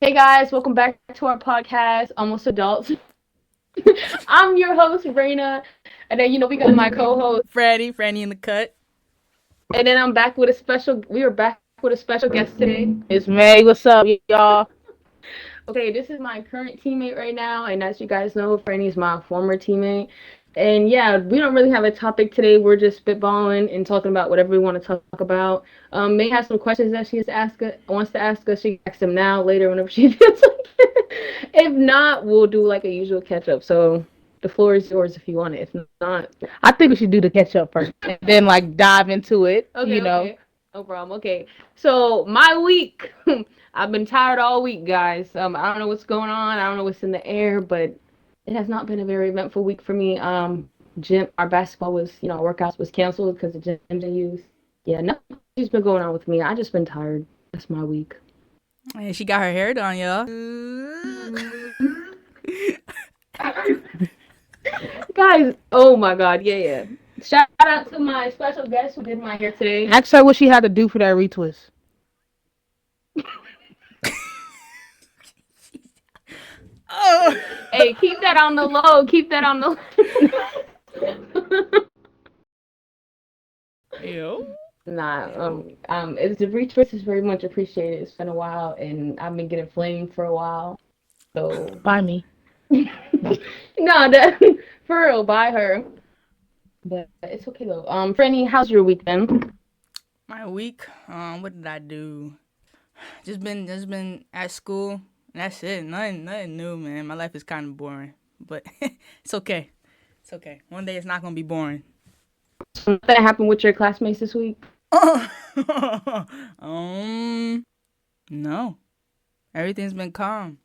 Hey guys, welcome back to our podcast, Almost Adults. I'm your host, Raina, and then we got my co-host, Franny in the cut. and then I'm back with a special. We are back with a special guest today. It's May. What's up, y'all? Okay, this is my current teammate right now, and as you guys know, Franny's my former teammate. And yeah, we don't really have a topic today. We're just spitballing and talking about whatever we want to talk about. May has some questions that she has wants to ask us. She can ask them now, later, whenever she feels like it. If not, we'll do like a usual catch up. So the floor is yours if you want it. If not, I think we should do the catch up first, and then like dive into it. okay, okay, no problem. Okay, so my week. I've been tired all week, guys. I don't know what's going on. I don't know what's in the air, but it has not been a very eventful week for me. Gym, our basketball was, workouts was canceled because the gym didn't use. Yeah, nothing's been going on with me. I just been tired. That's my week. Hey, she got her hair done, y'all. Guys, oh my God, yeah, yeah. Shout out to my special guest who did my hair today. Ask her what she had to do for that retwist. Oh, Hey, keep that on the low. Keep that on the. ew. Nah, it's the retwist is very much appreciated. It's been a while, and I've been getting flamed for a while. So, By me. no, that for real, buy her. But it's okay though. Franny, how's your week been? My week. What did I do? Just been at school. And that's it. Nothing new, man. My life is kind of boring, but it's okay. It's okay. One day it's not gonna be boring. That happened with your classmates this week? um, no. Everything's been calm.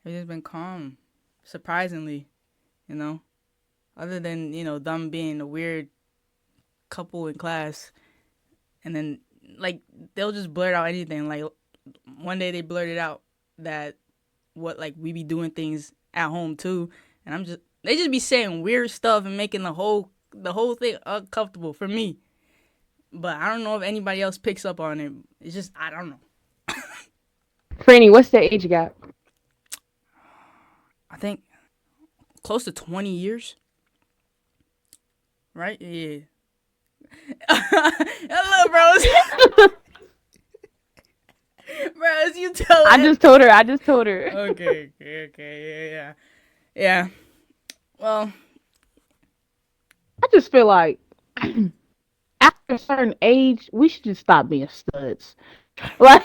Everything's been calm. Surprisingly, you know. Other than them being a weird couple in class, and then like they'll just blurt out anything. Like one day they blurted out that what like we be doing things at home too, and they just be saying weird stuff and making the whole thing uncomfortable for me. But I don't know if anybody else picks up on it. It's just I don't know. Franny, what's the age gap? I think close to 20 years, right? Yeah. Hello, bros. Bros, you tell I it. just told her. I just told her. Okay. Yeah. Well, I just feel like after a certain age, we should just stop being studs. Like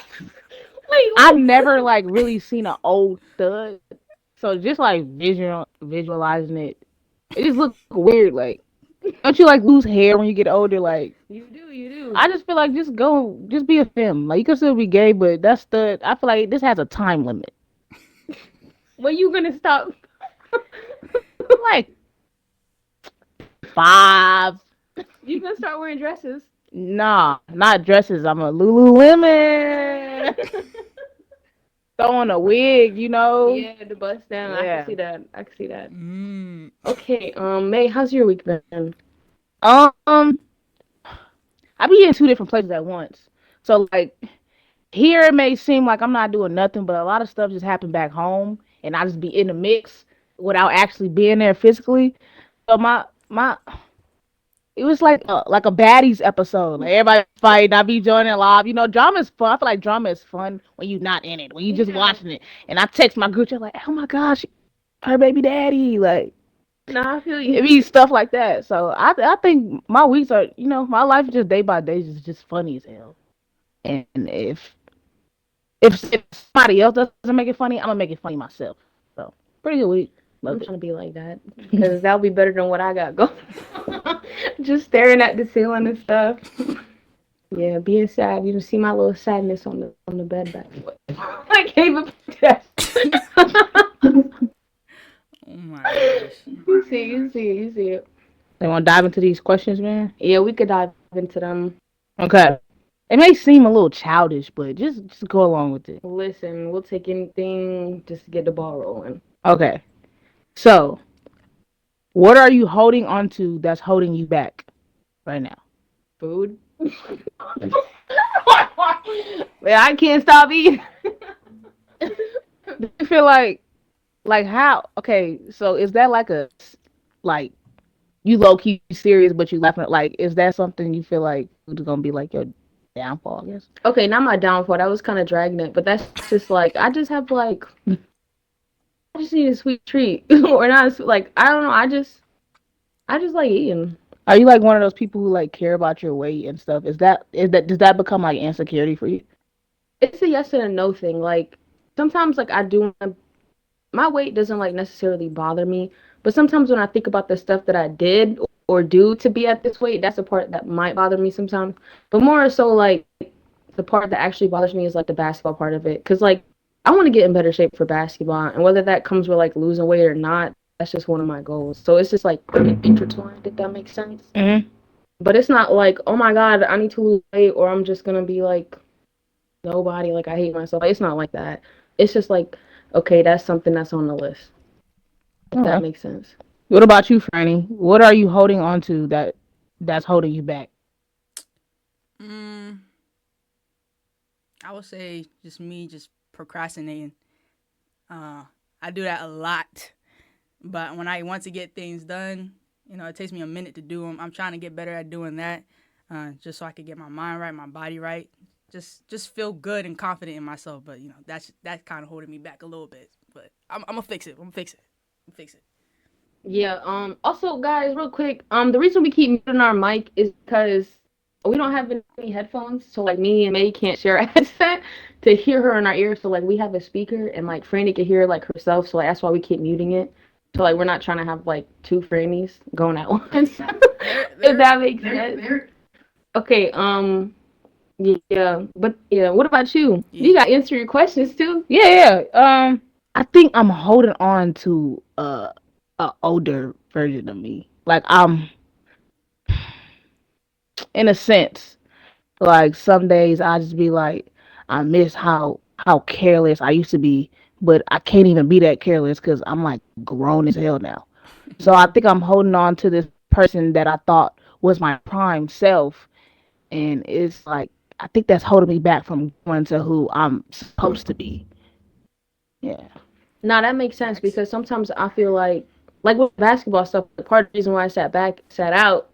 Wait, I've what? never like really seen an old stud, so just like visualizing it, it just looks weird. Like don't you like lose hair when you get older? Like You do. I just feel like just be a femme. Like you can still be gay, but that's the. I feel like this has a time limit. When you gonna stop? Like 5. You gonna start wearing dresses? Nah, not dresses. I'm a Lululemon. Throwing a wig, you know. Yeah, the bust down. I can Yeah. see that. I can see that. mm, Okay, May, how's your week been? Um, I be in 2 different places at once. So like here it may seem like I'm not doing nothing, but a lot of stuff just happened back home, and I just be in the mix without actually being there physically. So my it was like a baddies episode. Like everybody fighting, I be joining live. You know, drama is fun. I feel like drama is fun when you're not in it, when you just Yeah. watching it. And I text my group chat like, "Oh my gosh, her baby daddy!" Like Nah, I feel it you. be stuff like that. So I think my weeks are, my life is just day by day is just funny as hell. And if somebody else doesn't make it funny, I'm gonna make it funny myself. So pretty good week. I'm Loved trying to be like that because that'll be better than what I got going. Just staring at the ceiling and stuff. Yeah, being sad. You can see my little sadness on the bed back. I gave up that. oh my gosh. You see it. They want to dive into these questions, man. Yeah, we could dive into them. Okay. It may seem a little childish, but just go along with it. Listen, we'll take anything just to get the ball rolling. Okay. So, what are you holding on to that's holding you back right now? Food. Man, I can't stop eating. Do you feel like how? Okay, so is that like like you low key serious, but you laughing at like is that something you feel like is gonna be like your downfall? I guess. Okay, not my downfall. That was kind of dragging it, but that's just like I just have like I just need a sweet treat or not like I don't know. I just like eating. Are you like one of those people who like care about your weight and stuff? Is that does that become like insecurity for you? It's a yes and a no thing. Like sometimes like I do my weight doesn't like necessarily bother me, but sometimes when I think about the stuff that I did or do to be at this weight, that's the part that might bother me sometimes. But more so like the part that actually bothers me is like the basketball part of it, cause like I want to get in better shape for basketball, and whether that comes with like losing weight or not, that's just one of my goals. So it's just like intertwined, if that makes sense. Hmm. But it's not like, oh my God, I need to lose weight, or I'm just gonna be like nobody, like I hate myself. It's not like that. It's just like, okay, that's something that's on the list. If that Okay. makes sense. What about you, Franny? What are you holding on to that's holding you back? Mm, I would say just me just procrastinating. Uh, I do that a lot, but when I want to get things done, it takes me a minute to do them. I'm trying to get better at doing that, just so I can get my mind right, my body right, just feel good and confident in myself. But that's kind of holding me back a little bit. But I'm gonna fix it. I'm gonna fix it. I'm gonna fix it. Yeah. Also, guys, real quick. The reason we keep muting our mic is because we don't have any headphones, so like me and May can't share a headset to hear her in our ears. So like we have a speaker, and like Franny can hear like herself. So like that's why we keep muting it. So like we're not trying to have like two Frannies going at once. There, If there, that makes sense. Okay. Yeah. But yeah. What about you? yeah. You got to answer your questions too. Yeah, yeah. I think I'm holding on to a older version of me. Like I'm in a sense, like some days I just be like, I miss how careless I used to be, but I can't even be that careless because I'm like grown as hell now. So I Yeah. think I'm holding on to this person that I thought was my prime self, and it's like I think that's holding me back from going to who I'm supposed to be. Yeah. Now that makes sense Facts. because sometimes I feel like with basketball stuff, part of the reason why I sat out.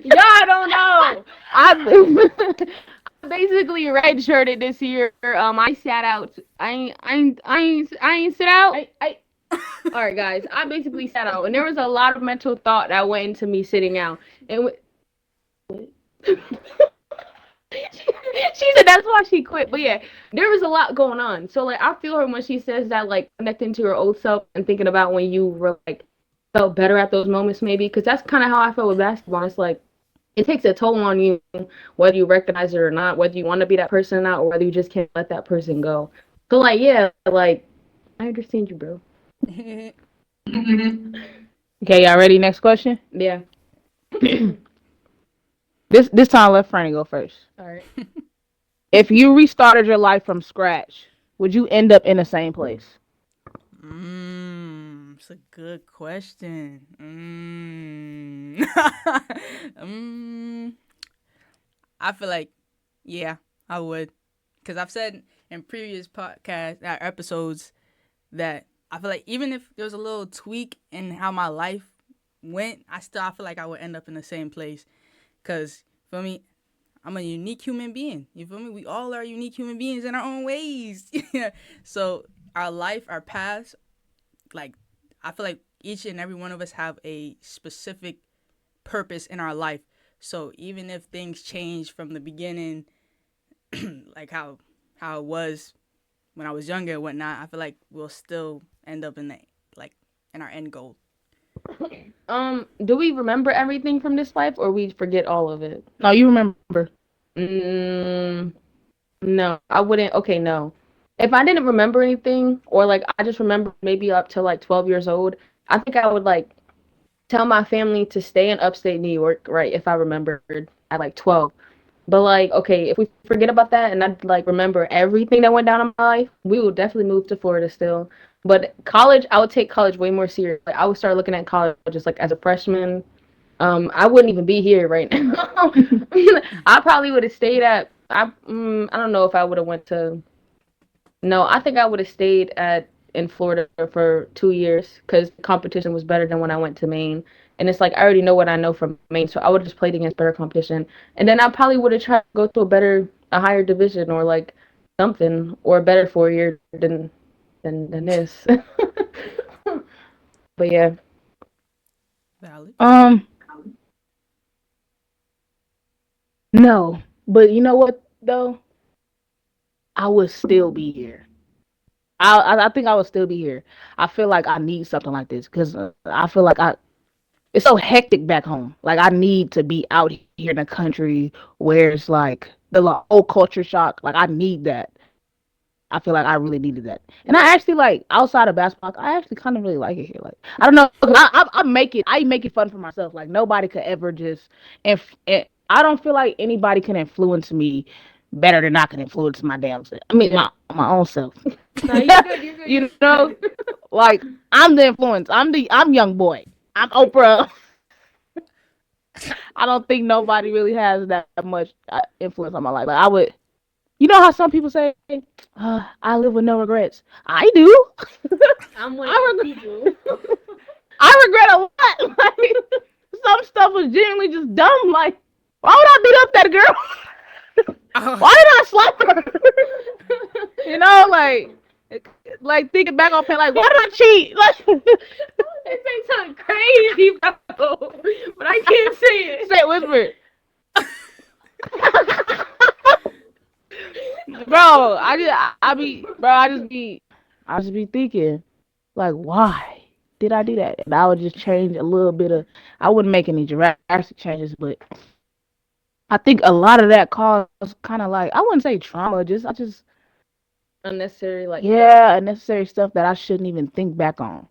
Y'all don't know. I I basically redshirted this year. I sat out. I ain't sit out. I All right, guys. I basically sat out, and there was a lot of mental thought that went into me sitting out. And she said that's why she quit. But yeah, there was a lot going on. So like I feel her when she says that like connecting to her old self and thinking about when you were like felt better at those moments maybe because that's kind of how I felt with basketball. It's like it takes a toll on you whether you recognize it or not, whether you want to be that person or not, or whether you just can't let that person go. So like yeah, like I understand you, bro. Okay, y'all ready? Next question. Yeah. This time let Franny go first. All right. If you restarted your life from scratch, would you end up in the same place? It's a good question. I feel like, yeah, I would, because I've said in previous podcast episodes that I feel like even if there was a little tweak in how my life went, I feel like I would end up in the same place. Cause for me, I'm a unique human being. You feel me? We all are unique human beings in our own ways. So our life, our past, like I feel like each and every one of us have a specific purpose in our life. So even if things change from the beginning, like how it was when I was younger and whatnot, I feel like we'll still end up in the like in our end goal. Do we remember everything from this life or we forget all of it? No, you remember. Mm, no, I wouldn't. Okay, no. If I didn't remember anything, or like I just remember maybe up to like 12 years old, I think I would like tell my family to stay in upstate New York, right? If I remembered at like 12. But like, okay, if we forget about that and I like remember everything that went down in my life, we will definitely move to Florida still. But college, I would take college way more serious. Like I would start looking at college just like as a freshman. I wouldn't even be here right now. I probably would have stayed at. I don't know if I would have went to. No, I think I would have stayed at in Florida for 2 years because the competition was better than when I went to Maine. And it's like I already know what I know from Maine, so I would have just played against better competition. And then I probably would have tried to go to a higher division or like something or a better 4 year than this. But yeah, Valid. Um, no, but you know what though? I would still be here. I think I would still be here. I feel like I need something like this because I feel like I it's so hectic back home. Like I need to be out here in the country where it's like the whole culture shock. Like I need that. I feel like I really needed that. And I actually like outside of basketball, I actually kind of really like it here. Like I don't know, 'cause I make it fun for myself. Like nobody could ever just and I don't feel like anybody can influence me better than I can influence my damn self. I mean my own self. no, you're good. You're good. You're You know, good. like I'm the influence. I'm young boy. I'm Oprah. I don't think nobody really has that much influence on my life. Like I would, you know how some people say, "I live with no regrets." I do. I'm one of I those regret. people. I regret a lot. Like some stuff was genuinely just dumb. Like why would I beat up that girl? Oh, Why did I slap her? You know, like thinking back on pain. Like why did I cheat? Like They say something crazy, bro, but I can't say it. say it, whisper. Bro, I just be thinking, like, why did I do that? And I would just change a little bit of, I wouldn't make any drastic changes, but I think a lot of that caused kind of like, I wouldn't say trauma, Unnecessary, like yeah, unnecessary stuff that I shouldn't even think back on.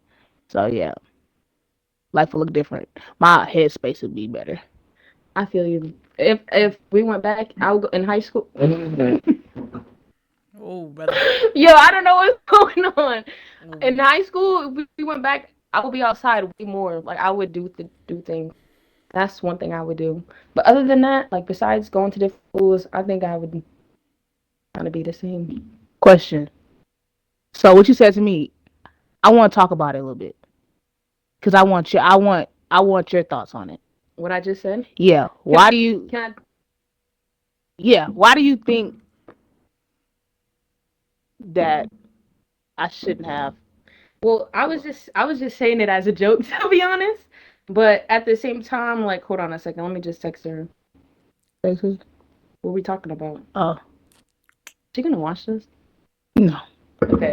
So yeah, life would look different. My headspace would be better. I feel you. If we went back, I would go in high school. oh, brother. Yo, I don't know what's going on. Oh. In high school, if we went back, I would be outside way more. Like I would do things. That's one thing I would do. But other than that, like besides going to different schools, I think I would kind of be the same. Question. So what you said to me, I want to talk about it a little bit because I want your thoughts on it. What I just said. Yeah. Can Why do you? can I? Yeah. Why do you think that I shouldn't have? Well, I was just saying it as a joke to be honest. But at the same time, like, hold on a second. Let me just text her. Basically. What are we talking about? Oh She gonna watch this? no. Okay.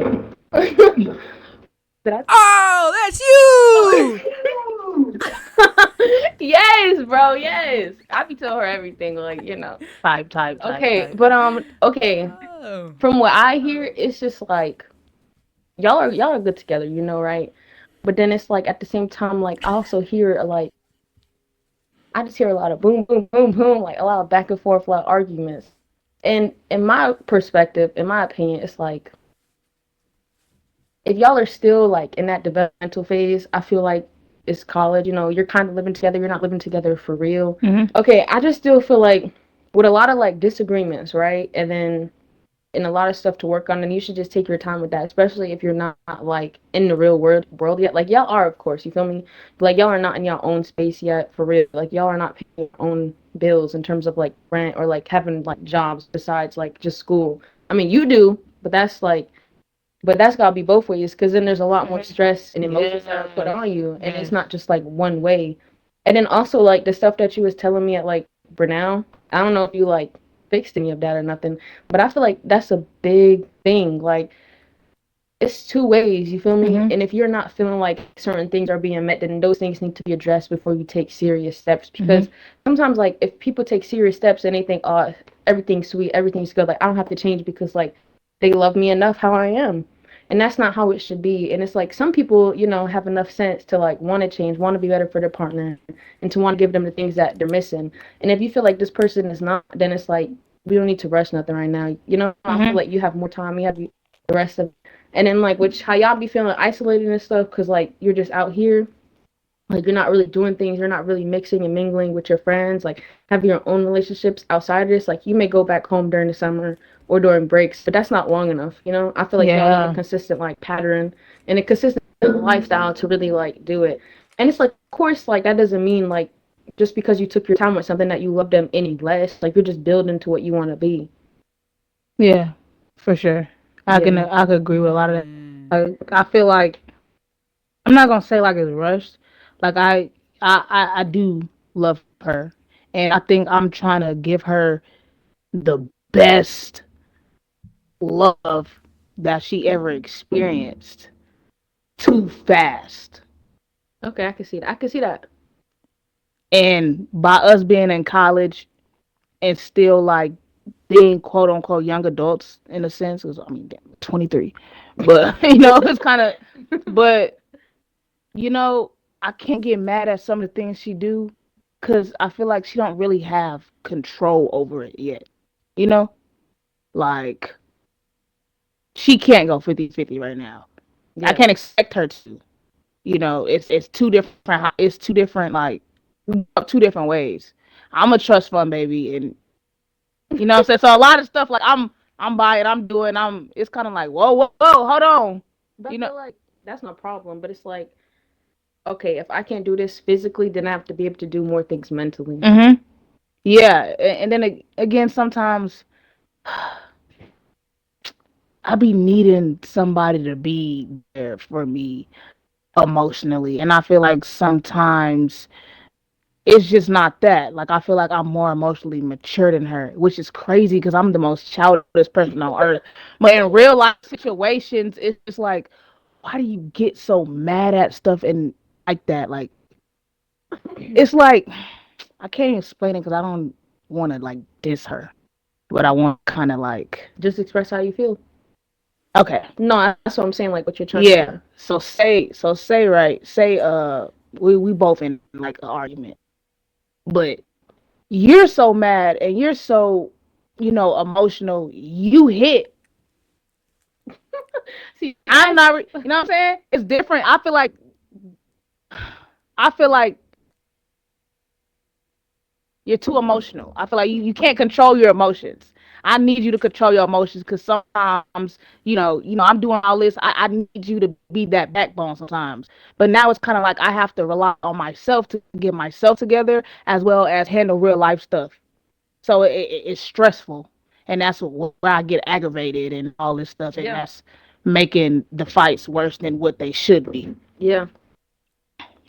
Did I? Oh, that's you. Yes, bro. Yes. I be telling her everything, like Type. Okay, but okay. Oh. From what I hear, it's just like y'all are good together, right? But then it's like at the same time, like I also hear like I just hear a lot of boom, boom, boom, boom, like a lot of back and forth, a lot of arguments. And in my perspective, in my opinion, it's like if y'all are still like in that developmental phase, I feel like it's college, you're kind of living together, you're not living together for real. Hmm. Okay, I just still feel like with a lot of like disagreements, right? And a lot of stuff to work on, and you should just take your time with that, especially if you're not like in the real world yet. Like y'all are, of course, you feel me? Like y'all are not in your own space yet, for real. Like y'all are not paying your own bills in terms of like rent or like having like jobs besides like just school. I mean, you do, but that's gotta be both ways, because then there's a lot more stress and emotions that are put on you, and it's not just like one way. And then also like the stuff that you was telling me at like Brunel, I don't know if you like fixed any of that or nothing, but I feel like that's a big thing. Like it's two ways, you feel me? Hmm. And if you're not feeling like certain things are being met, then those things need to be addressed before you take serious steps. Hmm. Because sometimes, like, if people take serious steps and they think, oh, everything's sweet, everything's good, like, I don't have to change because, like, they love me enough how I am. And that's not how it should be. And it's like some people, have enough sense to, like, want to change, want to be better for their partner, and to want to give them the things that they're missing. And if you feel like this person is not, then it's like, we don't need to rush nothing right now. I feel Hmm. like you have more time, you have the rest of, and then like which how y'all be feeling isolated and stuff because like you're just out here. Like you're not really doing things, you're not really mixing and mingling with your friends, like having your own relationships outside of this. Like you may go back home during the summer or during breaks, but that's not long enough, you know? I feel like y'all need a Yeah. consistent like pattern and a consistent lifestyle to really like do it. And it's like of course like that doesn't mean like just because you took your time with something that you love them any less. Like you're just building to what you want to be. Yeah, for sure. Yeah. I could agree with a lot of that. Mm. I feel like I'm not gonna say like it's rushed. Like I do love her, and I think I'm trying to give her the best love that she ever experienced too fast. Okay, I can see that. I can see that. And by us being in college and still like being quote unquote young adults in a sense, because I mean, damn, 23, but it's kind of, but you know, I can't get mad at some of the things she do because I feel like she don't really have control over it yet. You know, like she can't go 50-50 right now. I Yeah. can't expect her to. It's two different. It's two different like two different ways. I'm a trust fund baby, and what I'm saying. So a lot of stuff like I'm buying, I'm doing, It's kind of like whoa, whoa, whoa, hold on. But You I know. feel like that's no problem, but it's like okay, if I can't do this physically, then I have to be able to do more things mentally. Mhm. Yeah, and then again, sometimes I be needing somebody to be there for me emotionally, and I feel like sometimes it's just not that. Like I feel like I'm more emotionally mature than her, which is crazy because I'm the most childish person on earth. But in real life situations, it's just like, why do you get so mad at stuff and like that? Like it's like I can't even explain it because I don't want to like diss her, but I want kind of like Just express how you feel. okay, No, that's what I'm saying. Like what you're trying yeah. to. So say right, say we both in like an argument, but you're so mad and you're so emotional. You hit. See, I'm that's not. You know what I'm saying? It's different. I feel like you're too emotional. I feel like you can't control your emotions. I need you to control your emotions because sometimes, I'm doing all this. I need you to be that backbone sometimes. But now it's kind of like I have to rely on myself to get myself together as well as handle real life stuff. So it's stressful. And that's where I get aggravated and all this stuff. And yeah, that's making the fights worse than what they should be. yeah.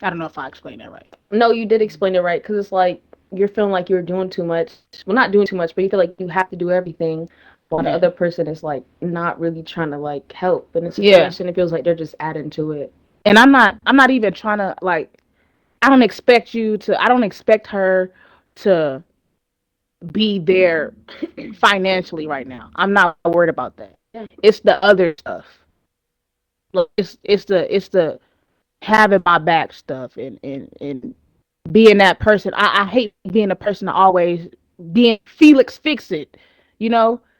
I don't know if I explained that right. No, you did explain it right because it's like you're feeling like you're doing too much. Well, not doing too much, but you feel like you have to do everything, while the Yeah. other person is like not really trying to like help. In a Yeah. situation, it feels like they're just adding to it. And I'm not even trying to like I don't expect her to be there financially right now. I'm not worried about that. Yeah, It's the other stuff. Look, it's the having my back stuff and being that person. I hate being a person to always being Felix fix it.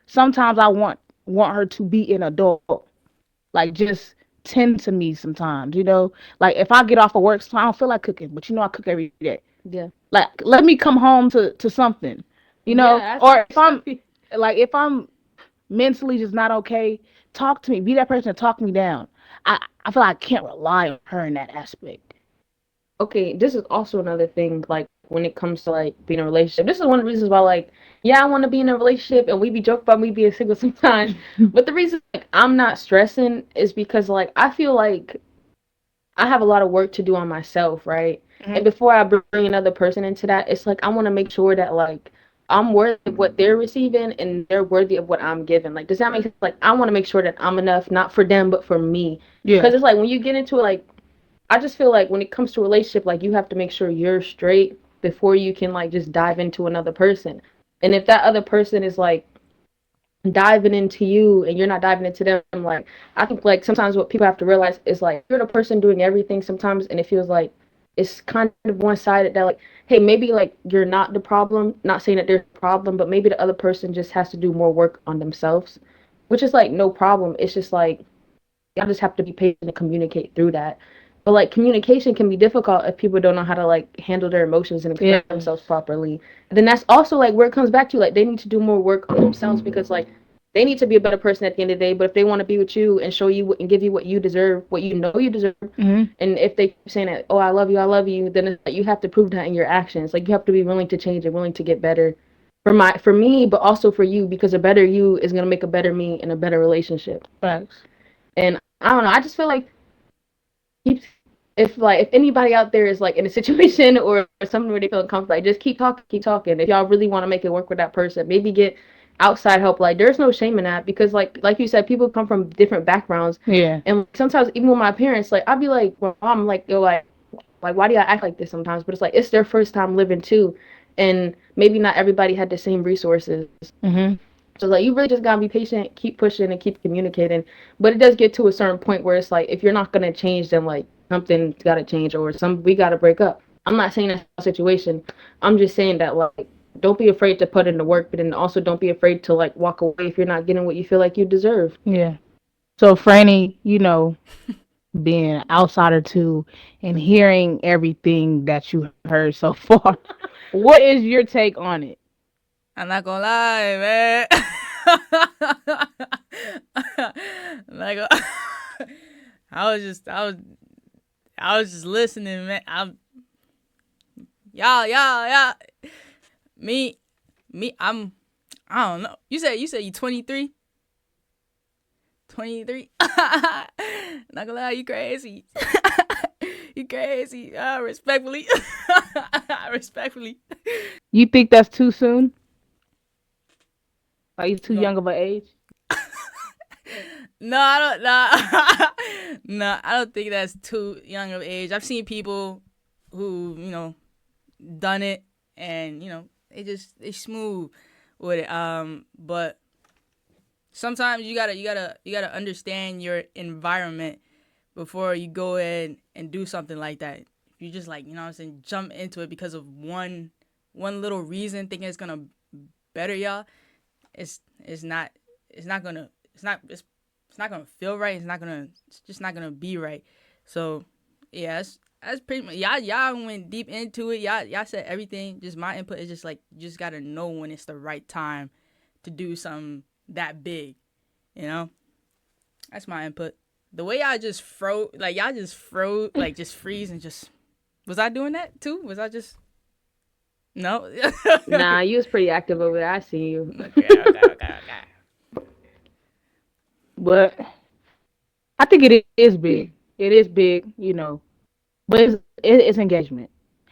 Sometimes I want her to be an adult. Like just tend to me sometimes. Like if I get off of work, so I don't feel like cooking, but I cook every day. yeah, Like let me come home to something, yeah. That's or exactly. if I'm mentally just not okay, talk to me. Be that person to talk me down. I feel like I can't rely on her in that aspect. Okay, this is also another thing, like when it comes to like being in a relationship. This is one of the reasons why like, yeah, I want to be in a relationship and we be joking about me being single sometimes. But the reason like I'm not stressing is because like I feel like I have a lot of work to do on myself, right? And Mhm. before I bring another person into that, it's like I want to make sure that like I'm worthy of what they're receiving and they're worthy of what I'm giving. Like, does that make sense? Like, I want to make sure that I'm enough, not for them, but for me. Yeah. Because it's like when you get into it, like I just feel like when it comes to a relationship, like you have to make sure you're straight before you can like just dive into another person. And if that other person is like diving into you and you're not diving into them, like I think like sometimes what people have to realize is like you're the person doing everything sometimes and it feels like it's kind of one sided that like, hey, maybe like you're not the problem, not saying that there's a problem, but maybe the other person just has to do more work on themselves. Which is like no problem. It's just like y'all just have to be patient and communicate through that. But like communication can be difficult if people don't know how to like handle their emotions and express Yeah. themselves properly. And then that's also like where it comes back to, like they need to do more work on themselves, because like they need to be a better person at the end of the day. But if they want to be with you and show you and give you what you deserve, what you know you deserve, Mm-hmm. and if they keep saying that, oh, I love you, then it's like you have to prove that in your actions. Like you have to be willing to change and willing to get better for me, but also for you, because a better you is gonna make a better me and a better relationship. Facts. And I don't know, I just feel like keep if anybody out there is like in a situation or something where they feel uncomfortable, like just keep talking, keep talking. If y'all really want to make it work with that person, maybe get outside help. Like there's no shame in that, because like you said, people come from different backgrounds, Yeah. and sometimes even with my parents, like I'd be like, well, mom, like yo, like why do y'all act like this sometimes? But it's like it's their first time living too, and maybe not everybody had the same resources. Mm-hmm. So like you really just gotta be patient, keep pushing and keep communicating. But it does get to a certain point where it's like if you're not gonna change, then like something's gotta change, or we gotta break up. I'm not saying that's a situation. I'm just saying that like don't be afraid to put in the work, but then also don't be afraid to like walk away if you're not getting what you feel like you deserve. Yeah. So, Franny, being an outsider too and hearing everything that you heard so far, what is your take on it? I'm not gonna lie, man. like, I was just listening, man. Y'all. Me, I don't know. You said you 23. 23. Not gonna lie, you crazy. You crazy. Respectfully. Respectfully. You think that's too soon? Are you too No, young of an age? no, I don't. Nah. No, I don't think that's too young of age. I've seen people who done it, and they smooth with it. But sometimes you gotta understand your environment before you go ahead and do something like that. If you just like what I'm saying, jump into it because of one little reason, thinking it's gonna better y'all, it's not it's not gonna it's not gonna feel right. It's just not gonna be right. So yeah, that's pretty much y'all went deep into it. Y'all said everything. Just my input is just like you just gotta know when it's the right time to do something that big. You know, that's my input. The way y'all just froze, like just freeze and just. Was I doing that too? Was I just no? Nah, you was pretty active over there. I see you. Okay. But I think it is big. It is big. But it's engagement.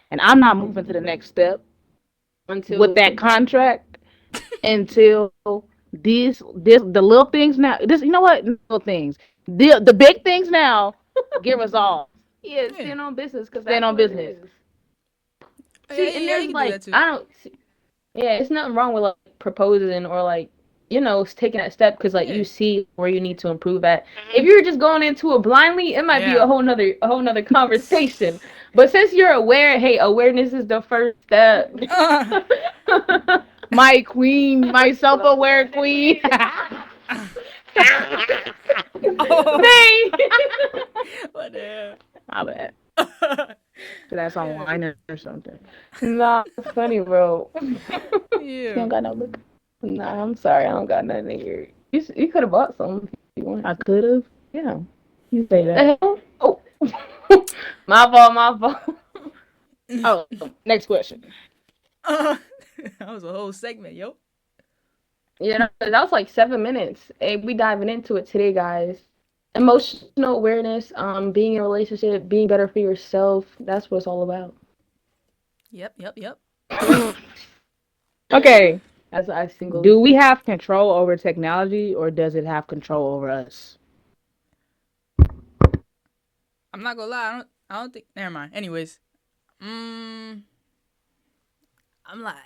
And I'm not moving to the next step with Until that contract until the little things now. This, you know what? Little things. The big things now get resolved. yeah, Yeah. stand on business, because Stand that's on what it business. is. Yeah, See, and yeah, you there's can do that like too. I don't. Yeah, it's nothing wrong with like proposing or like taking that step, because like Yeah. you see where you need to improve at. If you're just going into it blindly, it might be Yeah. a whole nother conversation. But since you're aware, hey, awareness is the first step. My queen, my self-aware queen. Oh. Dang. What the My bad. hell? That's Yeah. online or something. Nah, it's funny, bro. You Yeah. don't got no look. Nah, I'm sorry, I don't got nothing here. You could have bought some if you wanted I to. could have. Yeah. You say that. The hell? Oh. My fault, my fault. Oh, next question. That was a whole segment, yo. Yeah, that was like 7 minutes. Hey, we diving into it today, guys. Emotional awareness, being in a relationship, being better for yourself. That's what it's all about. Yep. Okay. As I singles. Do we have control over technology or does it have control over us? I'm not gonna lie. I don't think. Never mind. Anyways, mm, I'm like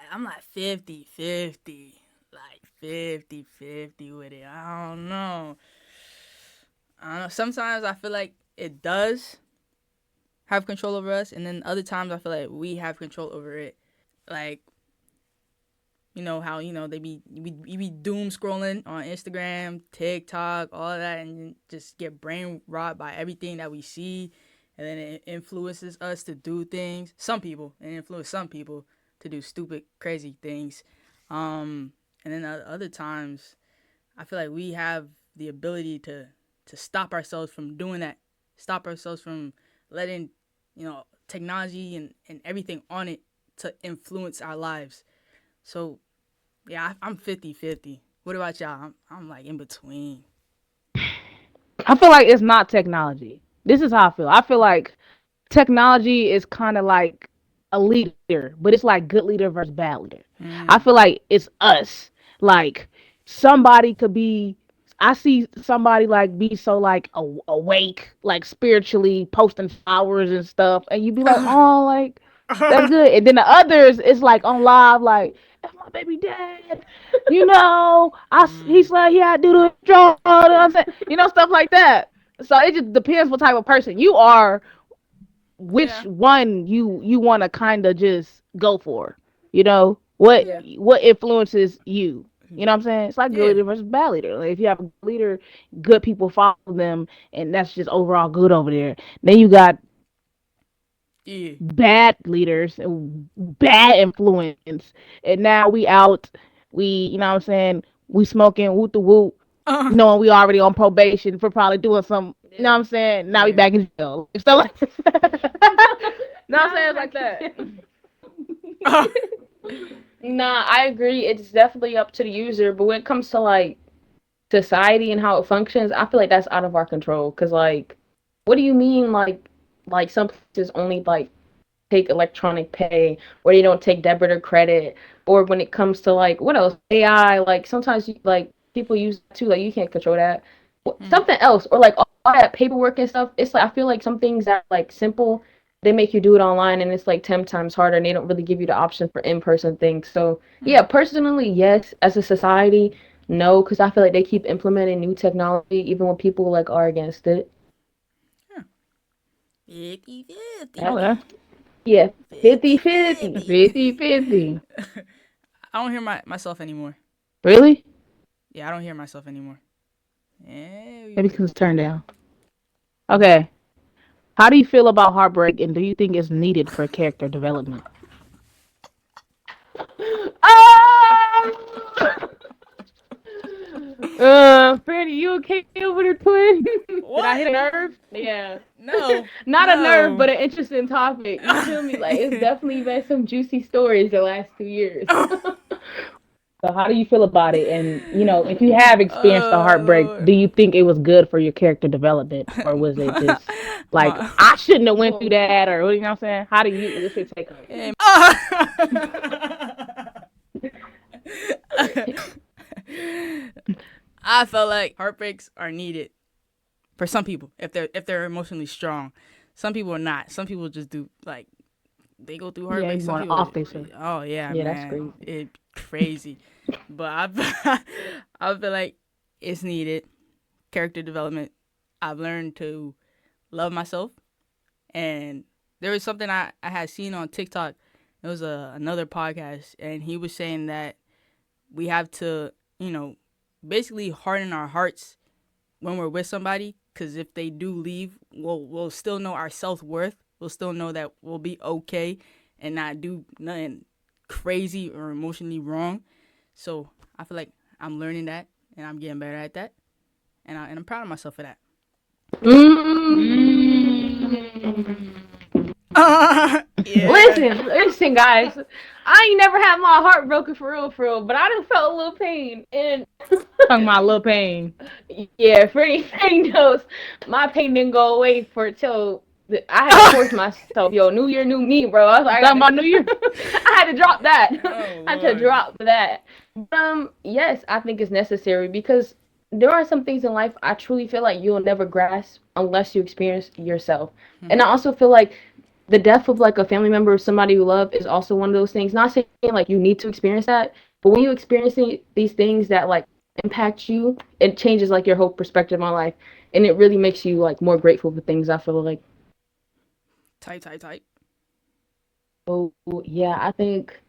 50-50. Like 50-50 with it. I don't know. I don't know. Sometimes I feel like it does have control over us, and then other times I feel like we have control over it. Like how they be doom scrolling on Instagram, TikTok, all that, and just get brain rot by everything that we see, and then it influences us to do things. Some people, and influence some people to do stupid, crazy things. And then other times, I feel like we have the ability to stop ourselves from doing that. Stop ourselves from letting, technology and everything on it to influence our lives. So, yeah, I'm 50-50. What about y'all? I'm like in between. I feel like it's not technology. This is how I feel. I feel like technology is kind of like a leader, but it's like good leader versus bad leader. I Mm. feel like it's us. Like somebody could be. I see somebody like be so like awake, like spiritually posting flowers and stuff, and you be like, oh, like that's good. And then the others, it's like on live, like that's my baby dad. He's Mm. like, yeah, I do the draw. You know what I'm saying? Stuff like that. So it just depends what type of person you are, which Yeah. one you want to kind of just go for. You know what Yeah. what influences you. You know what I'm saying? It's like good Yeah. leader versus bad leader. Like if you have a good leader, good people follow them, and that's just overall good over there. Then you got Yeah. bad leaders and bad influence, and now we out. We, what I'm saying, we smoking woot the woot, Uh, knowing we already on probation for probably doing some. You know what I'm saying? Now we yeah. back in jail. Stuff like that. No, I'm saying it's like that. Uh, Nah, I agree. It's definitely up to the user, but when it comes to like society and how it functions, I feel like that's out of our control. Cause like, what do you mean like some places only like take electronic pay or they don't take debit or credit, or when it comes to like what else, AI, like sometimes like people use it too, like you can't control that. mm, Something else, or like all that paperwork and stuff, it's like I feel like some things that like simple, they make you do it online and it's like 10 times harder and they don't really give you the option for in-person things. So yeah, mm. personally yes, as a society no, because I feel like they keep implementing new technology even when people like are against it. Huh. 50-50. That, Okay. yeah, 50 50. 50-50. 50-50. I don't hear myself anymore. Really? Yeah, I don't hear myself anymore. Yeah. Maybe because it's turned down. Okay. How do you feel about heartbreak, and do you think it's needed for character development? Ah! Franny, you okay over there, twin? Did I What? hit a nerve? Yeah. No. Not a nerve, No. but an interesting topic. You feel me? Like, it's definitely been some juicy stories the last 2 years. So, how do you feel about it? And, if you have experienced a heartbreak, Lord. do you think it was good for your character development? Or was it just like, my, I shouldn't have went through that? Or, you know what I'm saying? What's your take on hey, I felt like heartbreaks are needed for some people if they're emotionally strong. Some people are not. Some people just do like they go through Yeah, you heartbreaks. Some want people, off they say. oh yeah, Yeah, that's man, great. it crazy. But I feel like it's needed character development. I've learned to love myself, and there was something I had seen on TikTok. It was another podcast, and he was saying that we have to, basically harden our hearts when we're with somebody. Because if they do leave, we'll still know our self worth. We'll still know that we'll be okay and not do nothing crazy or emotionally wrong. So I feel like I'm learning that and I'm getting better at that, and I'm proud of myself for that. Mm. Yeah. Listen, guys. I ain't never had my heart broken for real, but I done felt a little pain. And Talking about Lil Pain. yeah, for anything knows, my pain didn't go away for till I had to force myself. Yo, new year, new me, bro. I was You like, talking about New Year? I had to drop that. Oh I had to Lord. drop that. Yes, I think it's necessary because there are some things in life I truly feel like you'll never grasp unless you experience yourself. And I also feel like the death of like a family member or somebody you love is also one of those things. Not saying like you need to experience that, but when you experience these things that like impact you, it changes like your whole perspective on life, and it really makes you like more grateful for things. I feel like. Tight, tight, tight. Oh yeah, I think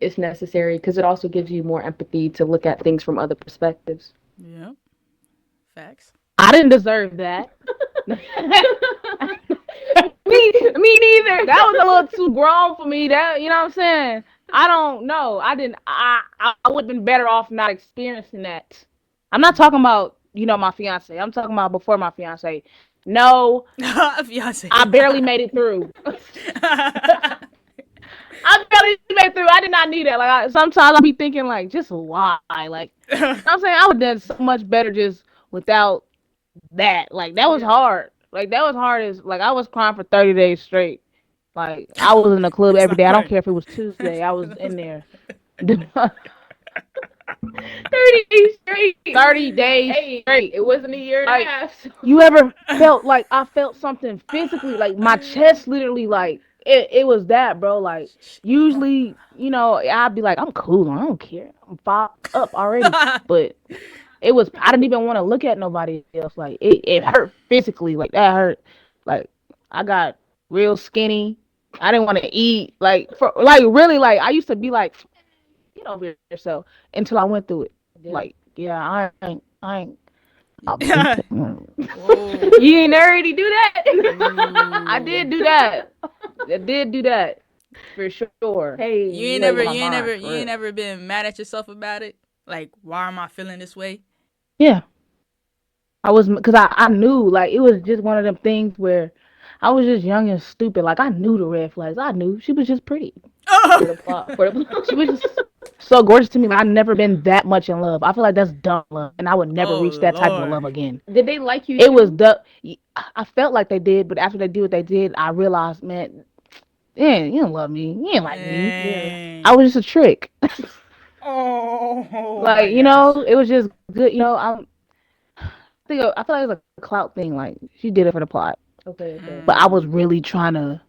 it's necessary because it also gives you more empathy to look at things from other perspectives. Yeah. Facts. I didn't deserve that. Me neither. That was a little too grown for me. That, you know what I'm saying? I don't know. I didn't. I would have been better off not experiencing that. I'm not talking about my fiance. I'm talking about before my fiance. No, Fiance. I barely made it through. I barely made it through. I did not need that. Like sometimes I be thinking like, just why? Like, you know what I'm saying, I would have done so much better just without that. Like that was Yeah. hard. Like that was hard as like I was crying for 30 days straight. Like I was in the club That's every not day. I don't funny. care if it was Tuesday. I was in there. 30 days straight. 30 days Hey, straight. it wasn't a year and a Like half. So. you ever felt like I felt something physically, like my chest literally like it was that, bro. Like usually, I'd be like, I'm cool, I don't care. I'm fired up already. But I didn't even want to look at nobody else. Like it hurt physically. Like that hurt. Like I got real skinny. I didn't want to eat. Like for like really like I used to be like, get over yourself until I went through it. Yeah. Like, yeah, I ain't Whoa. You ain't already do that. I did Ooh. do that. I did do that for sure. Hey, You ain't Stayed never, with my you ain't never, mind you for ain't real. never been mad at yourself about it. Like, why am I feeling this way? Yeah, I was because I knew like it was just one of them things where I was just young and stupid. Like I knew the red flags. I knew she was just pretty. Oh. for the plot. For the She was just so gorgeous to me. Like I never been that much in love. I feel like that's dumb love, and I would never Oh reach that type of Lord. love again. Did they like you It was too? the I felt like they did, but after they did what they did, I realized, man, yeah, you don't love me. You ain't like me. Yeah. I Dang. was just a trick. Oh Like my gosh. it was just good. I feel like it was a clout thing. Like she did it for the plot, Okay, okay. but I was Mm. really trying to.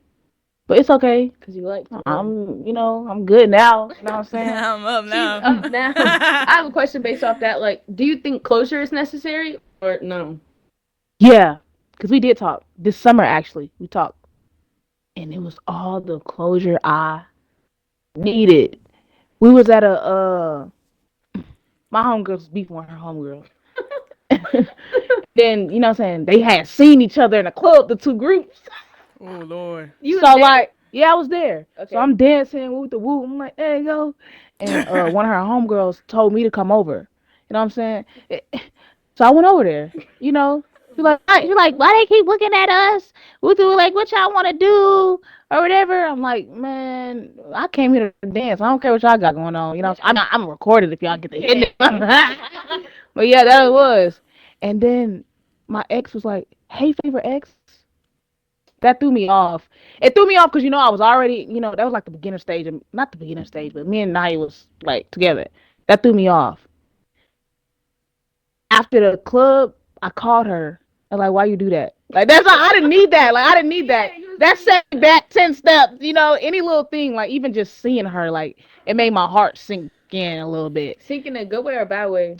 But it's okay. Because you liked her. I'm good now. You know what I'm saying? I'm up She's now. up now. I have a question based off that. Like, do you think closure is necessary or no? Yeah, because we did talk this summer. Actually, we talked, and it was all the closure I needed. We was at a my homegirl's beefing with her homegirl. Then what I'm saying, they had seen each other in a club, the two groups. Oh Lord. You was So there. like, yeah, I was there. So Okay. I'm dancing with the woo. I'm like, there you go. And one of her homegirls told me to come over. You know what I'm saying? So I went over there. She's like, why they keep looking at us? We do like what y'all want to do or whatever. I'm like, man, I came here to dance. I don't care what y'all got going on. I'm recorded if y'all get the hit. But yeah, that it was. And then my ex was like, hey, favorite ex. That threw me off. It threw me off because I was already, that was like the beginner stage, of, not the beginner stage, but me and Naya was like together. That threw me off. After the club, I called her. I was like, why you do that? Like that's not, I didn't need that. Like I didn't need that. Yeah, you was That being set back 10 steps. Any little thing, like even just seeing her, like it made my heart sink in a little bit. sick in a good way or a bad way.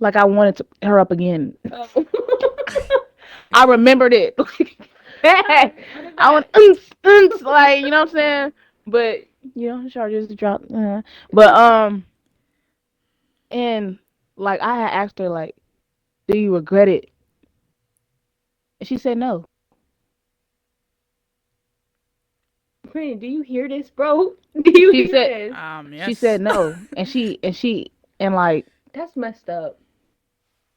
Like I wanted her up again. Oh. I remembered it. How did I that? went like what I'm saying. But charges dropped. But and like I had asked her like, do you regret it? And she said no. Queen, do you hear this, bro? Do you She hear said this? she said Yes. no, and like That's messed up.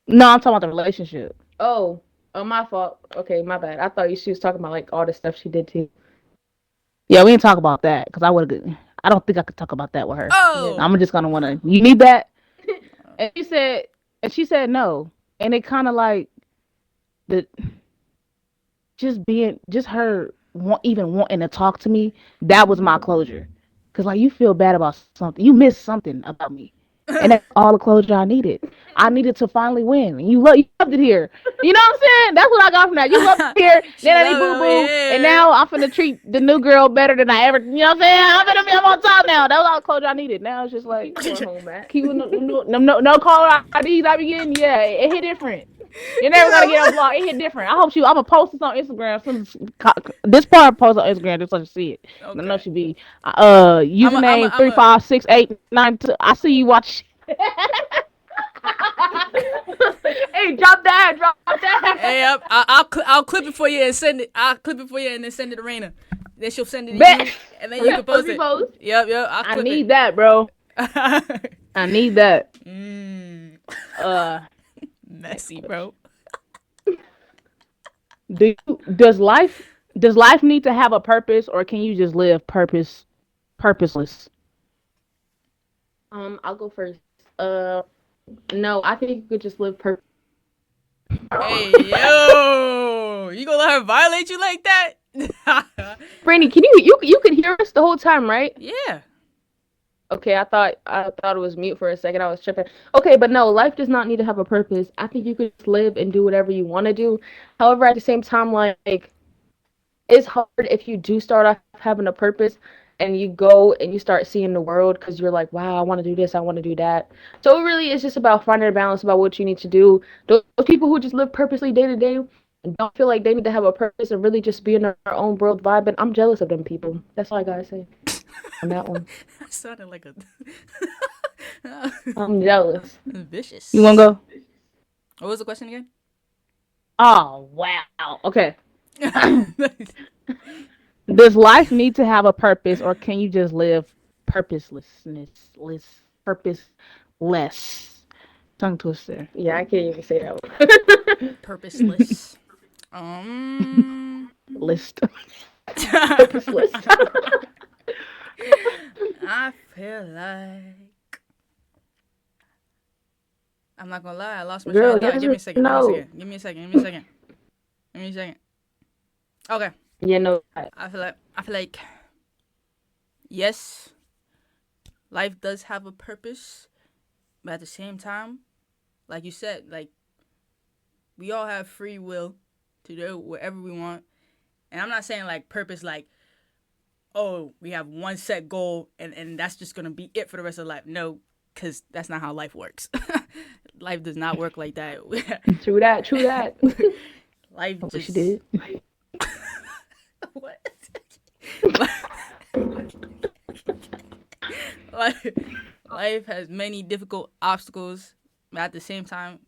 no, I'm talking about the relationship. Oh, oh, my fault. Okay, my bad. I thought she was talking about like all the stuff she did too. Yeah, we didn't talk about that because I would have. I don't think I could talk about that with her. Yeah. Oh. I'm just gonna wanna. You need that? And she said no, and it kind of like the just her even wanting to talk to me. That was my closure, cause like you feel bad about something, you missed something about me, and that's all the closure I needed. I needed to finally win, and you loved it here. You know what I'm saying? That's what I got from that. You loved it here, She then I love it boo over boo, and here. now I'm finna treat the new girl better than I ever. You know what I'm saying? I'm on top now. That was all the closure I needed. Now it's just Keep like going home, Matt. keep no caller IDs I be getting. Yeah, it hit different. You're You never gonna get know unblocked. It hit different. I'm gonna post this on Instagram. This part I post on Instagram just so you see it. what? I know Okay. she be I'm a, I'm a, username I'm three a. five six eight nine two. I see you watch. Hey, drop that, drop that. Hey, I'll clip it for you and send it. I'll clip it for you and then send it to Raina. Then she'll send it to Bet. you, and then you can post it. Post. Yep. I'll I clip it. need that, bro. I need that. mm, Uh, messy, bro. does life need to have a purpose, or can you just live purposeless? I'll go first. Uh, no, I think you could just live perfect. Hey, yo, you gonna let her violate you like that? Brandy, can you could hear us the whole time, right? Yeah. Okay, I thought it was mute for a second. I was tripping. Okay, but no, life does not need to have a purpose. I think you could just live and do whatever you want to do. However, at the same time, like it's hard if you do start off having a purpose and you go and you start seeing the world because you're like, wow, I want to do this, I want to do that. So it really is just about finding a balance about what you need to do. Those people who just live purposely day to day and don't feel like they need to have a purpose and really just be in their own world vibing. I'm jealous of them people. That's all I gotta say on that one. That sounded like a I'm jealous. You wanna vicious. go? What was the question again? Oh wow. Okay. Does life need to have a purpose, or can you just live purposeless? Tongue twister. Yeah, I can't even say that one. Purposeless. Um. List. Purposeless. I feel like I'm not gonna lie. I lost my train Girl, of thought. yes Give me or a second. Give me a no? second. Give me a second. Give me a second. Give me a second. Okay. Yeah, no. I feel like yes, life does have a purpose, but at the same time, like you said, like we all have free will to do whatever we want. And I'm not saying like purpose like, oh, we have one set goal and that's just gonna be it for the rest of life. No, because that's not how life works. Life does not work like that. True that. True that. Life I wish you just did. what? life, life has many difficult obstacles, but at the same time,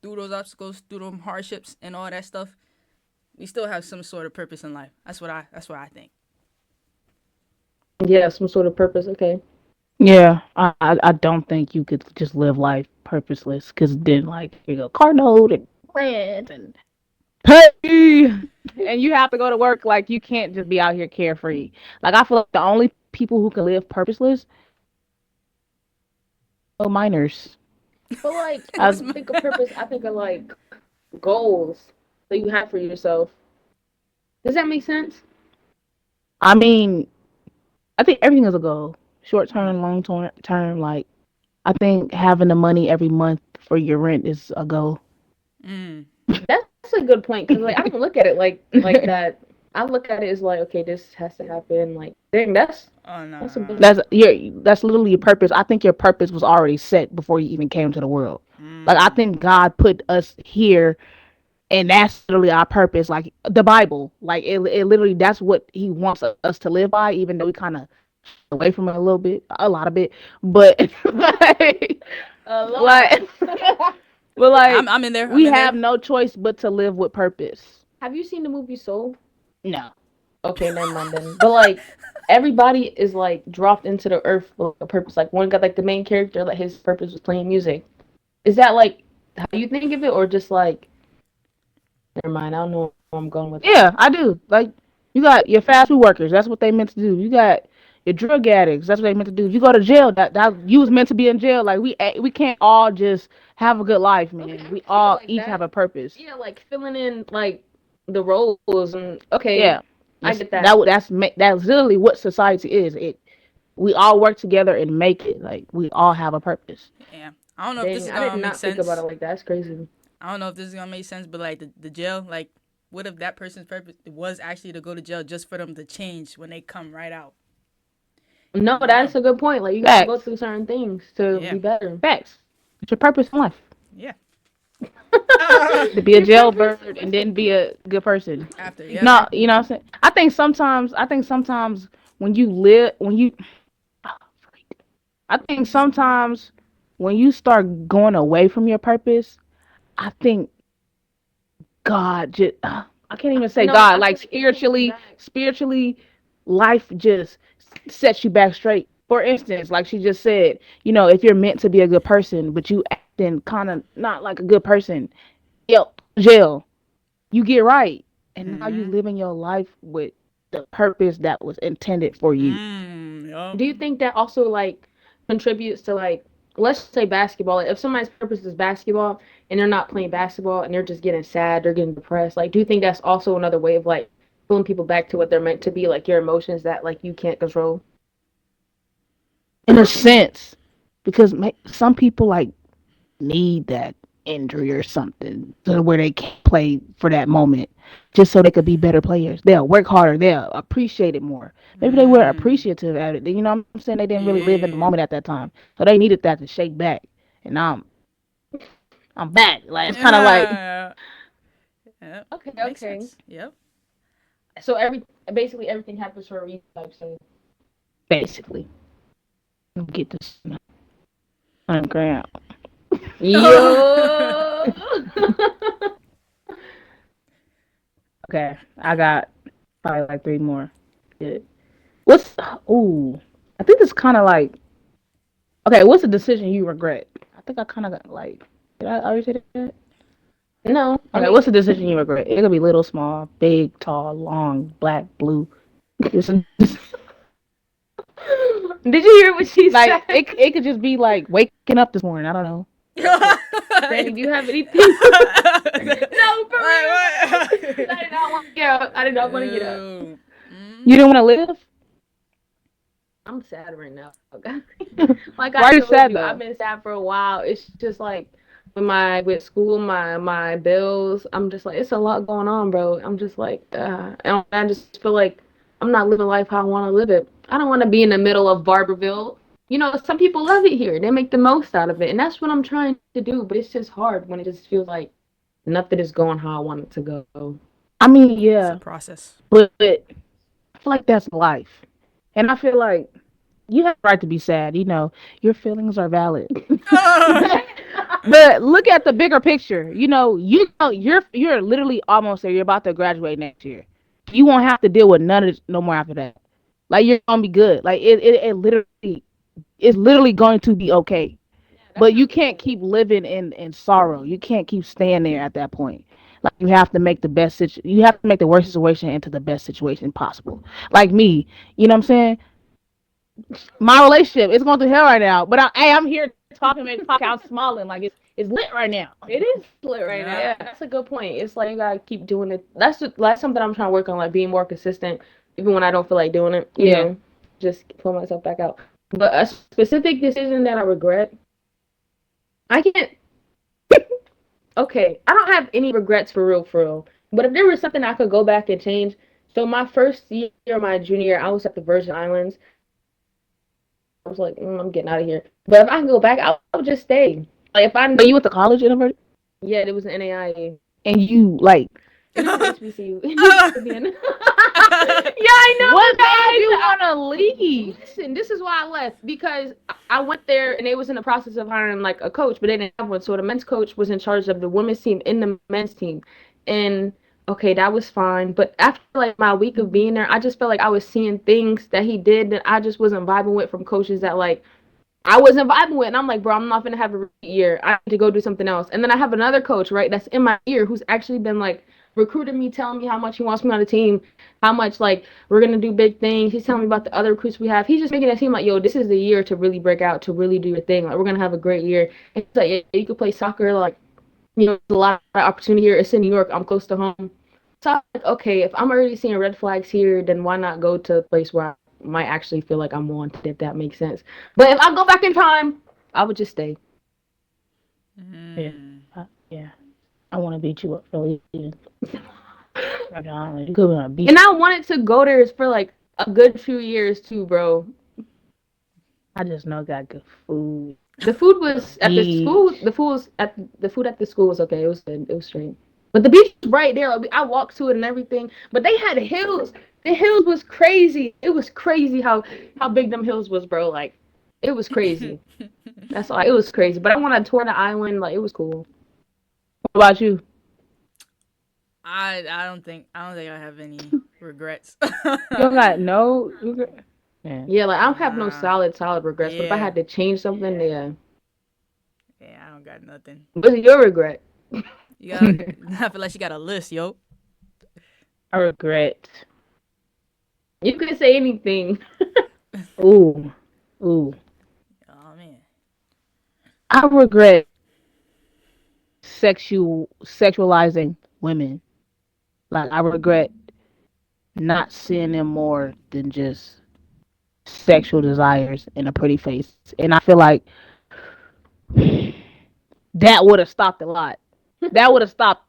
through those obstacles, through them hardships and all that stuff, we still have some sort of purpose in life. That's what I think. Yeah, some sort of purpose. Okay. Yeah, I don't think you could just live life purposeless, because then like you go car note and rent and pay, and you have to go to work. Like you can't just be out here carefree. Like I feel like the only people who can live purposeless are minors. But like, when What's As I my think of purpose, I think of like goals that you have for yourself. Does that make sense? I mean, I think everything is a goal. Short mm, term, long term. Like I think having the money every month for your rent is a goal. mm. That's a good point because like I don't look at it like that. I look at it as like, okay, this has to happen. Like, dang, Oh that's a no. good. That's literally your purpose. I think your purpose was already set before you even came to the world. Like I Mm. think God put us here, and that's literally our purpose. Like the Bible, like it literally that's what He wants us to live by. Even though we kind of away from it a little bit, a lot of it, but like, A lot. like, but I'm like I'm in there. I'm we in there. have no choice but to live with purpose. Have you seen the movie Soul? No. Okay, never mind then. But like, everybody is like dropped into the earth for a purpose. Like one got like the main character, like his purpose was playing music. Is that like how you think of it, or just like never mind? I don't know where I'm going with that. Yeah, I do. Like you got your fast food workers. That's what they meant to do. You got your drug addicts. That's what they meant to do. You go to jail. That you was meant to be in jail. Like we can't all just have a good life, Okay, man. I We can see it all like each have that. a purpose. Yeah, like filling in like the roles and okay, Yeah, I get that. that's literally what society is. We all work together and make it. Like we all have a purpose. Yeah. I don't know if this Dang, is I did gonna make not think about it sense. like that. That's crazy. I don't know if this is gonna make sense, but like the jail, like what if that person's purpose was actually to go to jail just for them to change when they come right out? No, You don't know. that's a good point. Like you gotta go Facts, through certain things to Yeah. be better. facts. It's your purpose in life Yeah. to be a Your purpose. jailbird and then be a good person. After, yep. No, you know what I'm saying. I think sometimes when you live, when you, I think sometimes when you start going away from your purpose, I think God just I can't even say No, God, I like feel like it takes you back. spiritually life just sets you back straight. For instance, like she just said, if you're meant to be a good person, but you acting kind of not like a good person, yep, jail. You get right, and now you Mm-hmm. living your life with the purpose that was intended for you. Yup. Do you think that also like contributes to like, let's say basketball? Like, if somebody's purpose is basketball and they're not playing basketball and they're just getting sad, they're getting depressed. Like, do you think that's also another way of like pulling people back to what they're meant to be, like your emotions that like you can't control? In a sense, because some people like need that injury or something to where they can't play for that moment just so they could be better players. They'll work harder, they'll appreciate it more. Maybe they were Mm. appreciative at it. You know what I'm saying? They didn't really live in the Yeah. moment at that time. So they needed that to shake back. And now I'm back. Like it's kinda like Yeah. Yep. Okay, Makes okay. sense. Yep. So basically everything happens for a reason. Like, so basically get this 100 grand. yo. Okay. I got probably like three more. Good. What's ooh. I think it's kinda like okay, what's a decision you regret? I think I kinda got like did I already say that? No, I Okay, what's mean, a decision you regret? It could be little, small, big, tall, long, black, blue. Just did you hear what she said? like it could just be like waking up this morning. I don't know. Brandy, do you have anything? No, for Like real though. what? 'Cause I did not want to get up. I did not want to get up. Ew. You Mm. didn't want to live? I'm sad right now. Like I Why are you told sad you, I've though? been sad for a while. It's just like with school, my bills. I'm just like it's a lot going on, bro. I'm just like, and I just feel like I'm not living life how I want to live it. I don't want to be in the middle of Barberville. You know, some people love it here. They make the most out of it, and that's what I'm trying to do. But it's just hard when it just feels like nothing is going how I want it to go. I mean, It's a yeah, process. but I feel like that's life, and I feel like you have the right to be sad. Your feelings are valid. But look at the bigger picture. You're literally almost there. You're about to graduate next year. You won't have to deal with none of this no more after that. Like you're gonna be good. Like it literally it's literally going to be okay. That But you sounds can't good. keep living in sorrow. You can't keep staying there at that point. Like you have to make the you have to make the worst situation into the best situation possible. Like me, you know what I'm saying? My relationship is going through hell right now, but I'm here talking, make podcast smiling like it's lit right now. It is lit right now. Yep. Yeah, that's a good point. It's like you gotta keep doing it. That's something I'm trying to work on, like being more consistent, even when I don't feel like doing it. Yeah. Just pull myself back out. But a specific decision that I regret, I can't. Okay, I don't have any regrets for real, for real. But if there was something I could go back and change, so my first year, my junior year, I was at the Virgin Islands. I was like, I'm getting out of here. But if I can go back, I would just stay. Like if I, But you went to college, university, yeah, it was an NAIA. and you like It is an HBCU. It needs to be an. Yeah, I what know, made you guys. want to leave? Listen, this is why I left because I went there and they was in the process of hiring like a coach, but they didn't have one. So the men's coach was in charge of the women's team and the men's team, and okay, that was fine. But after like my week of being there, I just felt like I was seeing things that he did that I just wasn't vibing with from coaches that like I wasn't vibing with. And I'm like, bro, I'm not gonna have a year. I need to go do something else. And then I have another coach, right, that's in my ear who's actually been like recruiting me, telling me how much he wants me on the team, how much like we're gonna do big things. He's telling me about the other recruits we have. He's just making it seem like, yo, this is the year to really break out, to really do your thing. Like we're gonna have a great year. And he's like, yeah, you could play soccer, like there's a lot of opportunity here. It's in New York. I'm close to home. So I'm like, okay, if I'm already seeing red flags here, then why not go to a place where I might actually feel like I'm wanted, if that makes sense. But if I go back in time, I would just stay. Yeah, Mm. yeah. I want to beat you up for leaving. You could have beat. And I wanted to go there for like a good few years too, bro. I just know got good food, The food was at the school. beach. The food at the school was okay. It was good. It was straight. But the beach was right there. Like, I walked to it and everything. But they had hills. The hills was crazy. It was crazy how big them hills was, bro. Like it was crazy. That's all. It was crazy. But I want to tour the island. Like it was cool. What about you? I don't think I have any regrets. You don't got no. Yeah. Yeah, like I don't have no Nah. solid regrets, but if I Yeah. had to change something, yeah. Yeah, I don't got nothing. What's your regret? You got I feel like she got a list, yo. I regret. You can say anything. Ooh, ooh. Oh man. I regret sexualizing women. Like I regret not seeing them more than just sexual desires and a pretty face. And I feel like that would have stopped a lot. That would have stopped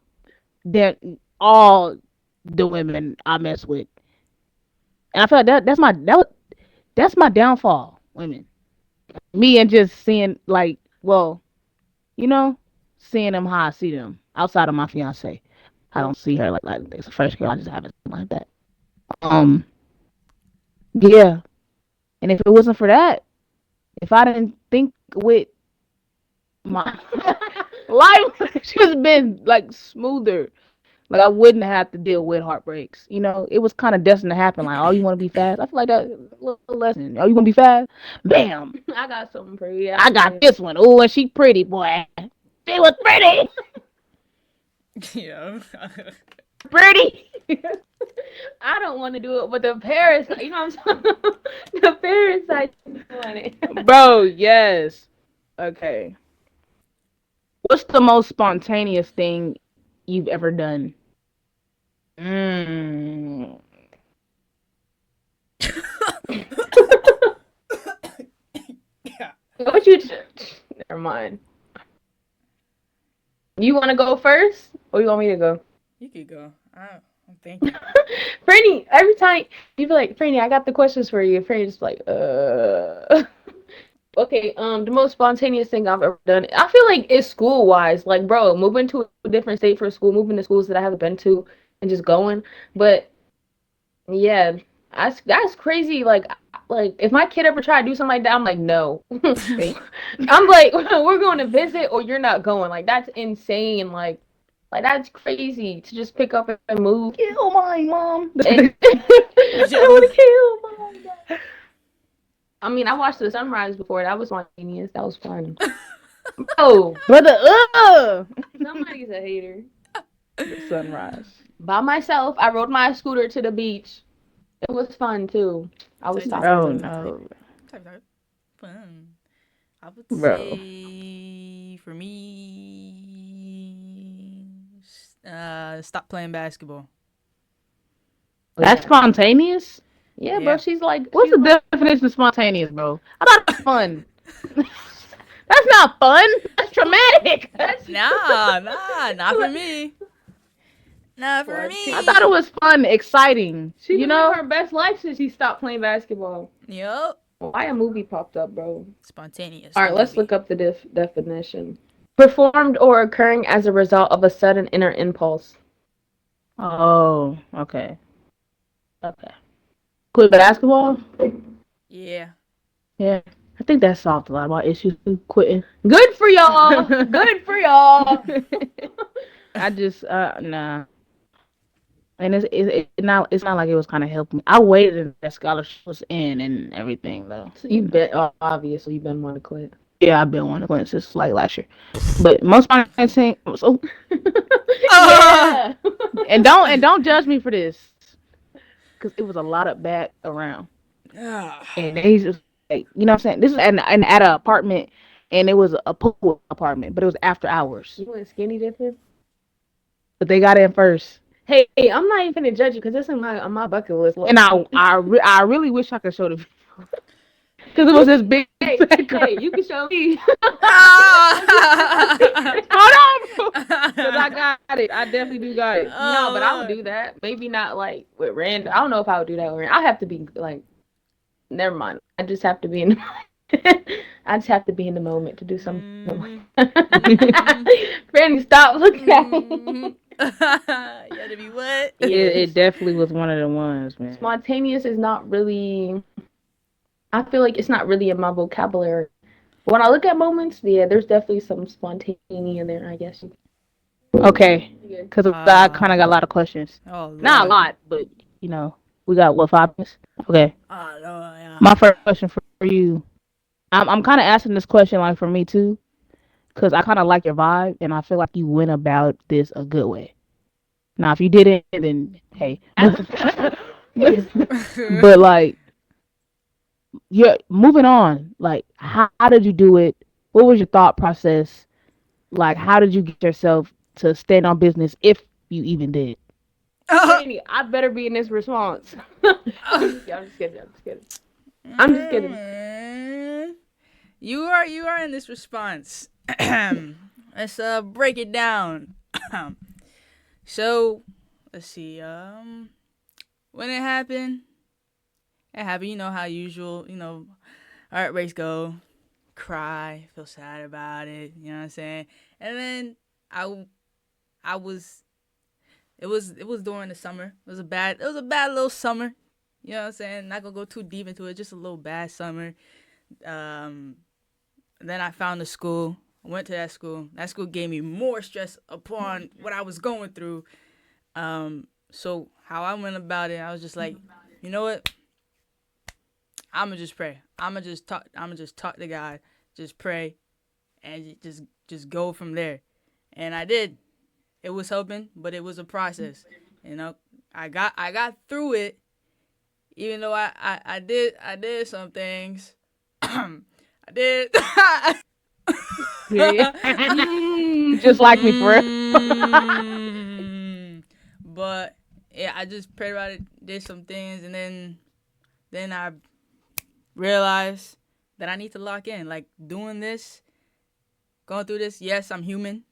that all the women I mess with. And I feel like that's my downfall. Women, me and just seeing like, well, you know, seeing them how I see them outside of my fiance. I don't see her like it's the first girl I just haven't seen like that. Um, yeah. And if it wasn't for that, if I didn't think with my life would just been like smoother. Like I wouldn't have to deal with heartbreaks. You know, it was kind of destined to happen. Like, oh, you want to be fast? I feel like that little lesson. Oh, you want to be fast? Bam! I got something for you. I got this one. Oh, and she pretty, boy. She was pretty, Yeah. pretty. I don't want to do it, but the parasite, you know what I'm saying? The parasite doing it. Bro, yes. Okay. What's the most spontaneous thing you've ever done? Mm. Yeah. What you? Never mind. You want to go first, or you want me to go? You could go. I'm thinking. Franny, every time you be like, Franny, I got the questions for you. Franny just like, Okay, the most spontaneous thing I've ever done, I feel like it's school wise. Like, bro, moving to a different state for school, moving to schools that I haven't been to, and just going. But yeah, that's crazy. Like if my kid ever try to do something like that, I'm like, no. I'm like, we're going to visit, or you're not going. Like that's insane. Like that's crazy to just pick up and move. Kill my mom. And I don't want to kill mom. I mean, I watched the sunrise before. That was spontaneous. That was fun. Oh, Brother, somebody's a hater. the sunrise. By myself, I rode my scooter to the beach. It was fun too. I was Bro, talking. no. Fun. I would Bro. say for me, stop playing basketball. That's spontaneous? Yeah, bro. Yeah. What's the definition of spontaneous, bro? I thought it was fun. That's not fun. That's traumatic. Not for me. Not for me. I thought it was fun, exciting. She You been know? living her best life since she stopped playing basketball. Yup. Why a movie popped up, bro? Spontaneous. All the right, let's movie. look up the definition. Performed or occurring as a result of a sudden inner impulse. Oh, okay. Okay. Quit basketball? Yeah. Yeah. I think that solved a lot of my issues with quitting. Good for y'all. Good for y'all. I just nah. And it's not like it was kind of helping me. I waited until that scholarship was in and everything though. So you've been obviously you've been wanting to quit. Yeah, I've been wanting to quit since like last year. But most of my thing so Yeah. and don't judge me for this. Cause it was a lot of bad around. And they just like you know what I'm saying? This is at an apartment and it was a pool apartment, but it was after hours. You went skinny dipping? But they got in first. Hey, I'm not even gonna judge you because this is on my bucket list. And I really wish I could show the video. Because it was this big Hey, you can show me. Hold on, bro. Because I got it. I definitely do got it. No, but I would do that. Maybe not like with random. I don't know if I would do that with random. I have to be like, never mind. I just have to be in the I just have to be in the moment to do something. Franny, stop looking at me. You had to be what? It definitely was one of the ones, man. Spontaneous is not really. I feel like it's not really in my vocabulary. When I look at moments, yeah, there's definitely some spontaneity in there, I guess. Okay. because I Uh, kind of got a lot of questions. oh Not a Lord. lot, but we got what, 5 minutes? Okay. Oh Lord, yeah. My first question for you. I'm kind of asking this question like for me too, because I kind of like your vibe, and I feel like you went about this a good way. Now, if you didn't, then hey, but like you're moving on. Like, how did you do it? What was your thought process? Like, how did you get yourself to stand on business if you even did? Franny, I better be in this response. I'm just kidding. I'm just kidding. I'm just kidding. Mm, you are in this response. Let's break it down. So let's see. When it happened. You know how usual. Heart rates go, cry, feel sad about it. You know what I'm saying? And then I I was it was during the summer. It was a bad little summer. You know what I'm saying? Not gonna go too deep into it. Just a little bad summer. Um, then I found a school. I went to that school. That school gave me more stress upon what I was going through. So how I went about it, I was just like, you know what? I'ma just pray. I'ma just talk. I'ma just talk to God. Just pray and just go from there. And I did. It was helping, but it was a process. You know, I got through it. Even though I did some things. I did. Yeah, just like me for real. But yeah, I just prayed about it, did some things, and then I realized that I need to lock in. Like doing this, going through this. Yes, I'm human.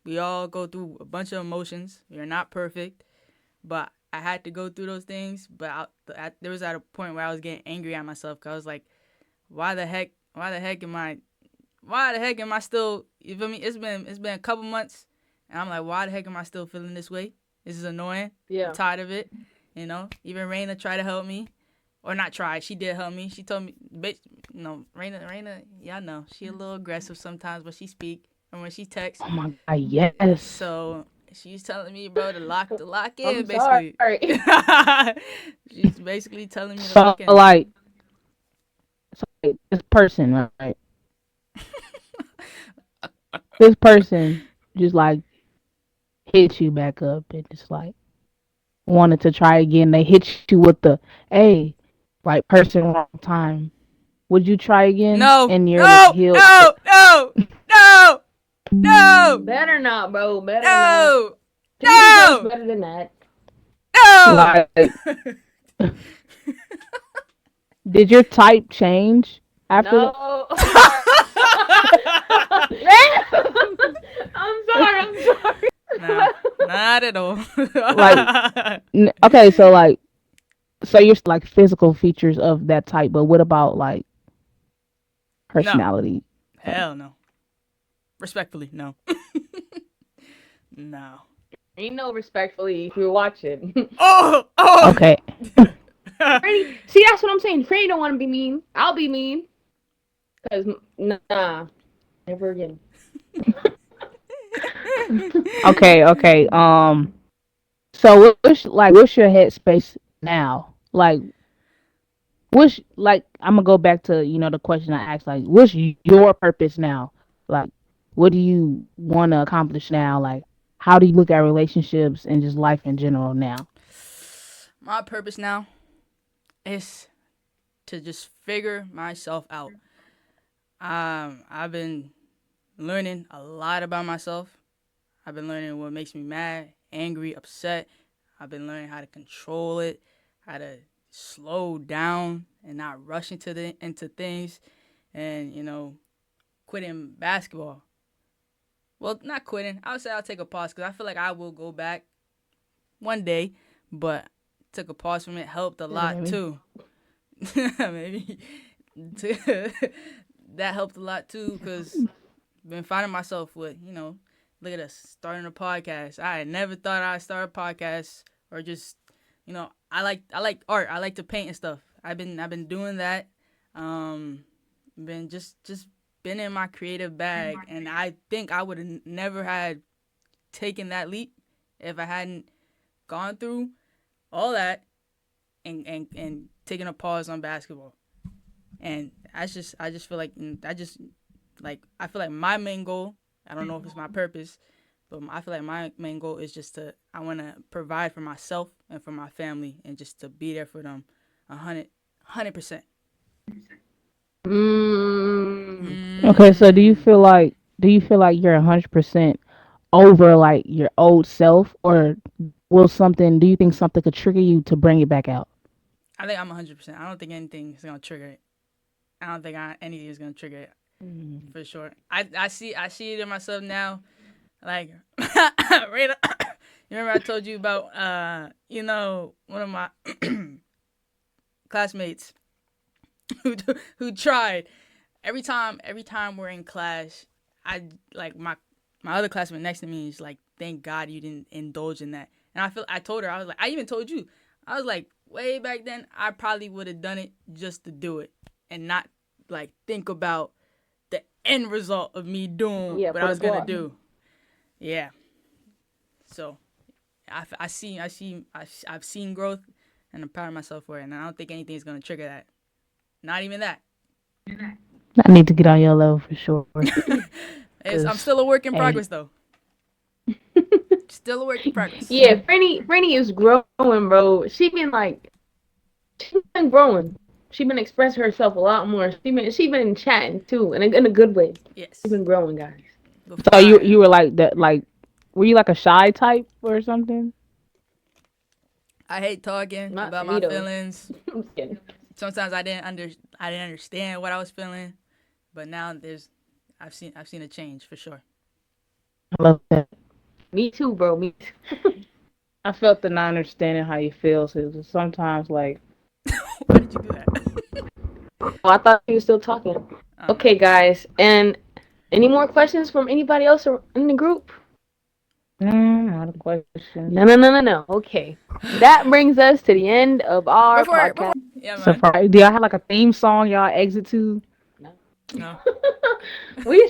We all go through a bunch of emotions. We are not perfect, but I had to go through those things. But there was at a point where I was getting angry at myself because I was like, why the heck? Why the heck am I still? You feel me? It's been a couple months, and I'm like, why the heck am I still feeling this way? This is annoying. I'm Yeah. tired of it. Even Raina tried to help me, or not try. She did help me. She told me, Raina, y'all know she a little aggressive sometimes when she speak and when she text. Oh my god, yes. So she's telling me, bro, to lock I'm in, basically. sorry. She's basically telling me to So lock in. like this person, right? This person just like hit you back up and just like wanted to try again. They hit you with the hey, right person, wrong time. Would you try again? No, And you're no, healed. no, no, no, no, Better not, bro. Better not. no, Jesus knows no, better than that. no. Like, did your type change after that? No, I'm sorry. I'm sorry. I'm sorry. Nah, not at all. Like, okay, so you're like physical features of that type, but what about like No, personality? hell no. Respectfully, no. No. Ain't no respectfully if you're watching. Oh, oh. Okay. Franny, see, that's what I'm saying. Franny don't want to be mean. I'll be mean. Cause nah, never again. Okay. So what's your headspace now? Like, I'm gonna go back to the question I asked. Like, what's your purpose now? Like, what do you want to accomplish now? Like, how do you look at relationships and just life in general now? My purpose now is to just figure myself out. I've been learning a lot about myself. I've been learning what makes me mad, angry, upset. I've been learning how to control it, how to slow down and not rush into things, and quitting basketball. Well, not quitting. I would say I'll take a pause because I feel like I will go back one day, but took a pause from it helped a Yeah, lot maybe. too. Maybe that helped a lot too because been finding myself with look at us starting a podcast. I had never thought I'd start a podcast or just I like art. I like to paint and stuff. I've been doing that. Been just been in my creative bag, and I think I would have never had taken that leap if I hadn't gone through all that and taking a pause on basketball. And I just feel like I feel like my main goal, I don't know if it's my purpose, but I feel like my main goal is just I want to provide for myself and for my family and just to be there for them 100%. Mm. Okay, so Mm. do you feel like you're 100% over like your old self, or will something? Do you think something could trigger you to bring it back out? I think I'm 100%. I don't think anything is gonna trigger it. I don't think anything is gonna trigger it Mm. for sure. I see it in myself now. Like right. You remember I told you about one of my classmates who who tried every time we're in class. I like my other classmate next to me is like, thank God you didn't indulge in that. And I told her, I was like, I even told you, I was like, way back then I probably would have done it just to do it and not like think about the end result of me doing Yeah, what for I the was gonna guap. do. Yeah. So I've seen growth, and I'm proud of myself for it. And I don't think anything's gonna trigger that. Not even that. I need to get on your level for sure. I'm Cause still a work in hey, progress though. Still a work in progress. Yeah, Franny is growing, bro. She been growing. She been expressing herself a lot more. She been chatting too, in a good way. She Yes. been growing, guys. so Before I you were like that, like were you like a shy type or something? I hate talking Not about to me my though. feelings. I'm just kidding. Sometimes I didn't understand what I was feeling, but now I've seen a change for sure. I love that. Me too, bro. Me too. I felt the not understanding how you feel. So sometimes like Why did you do that? Oh, I thought you were still talking. Oh no. Okay, guys. And any more questions from anybody else in the group? not a question. No, no, no, no, no. Okay. That brings us to the end of our Before podcast. yeah man. Surprise! Do y'all have like a theme song y'all exit to? No. No. We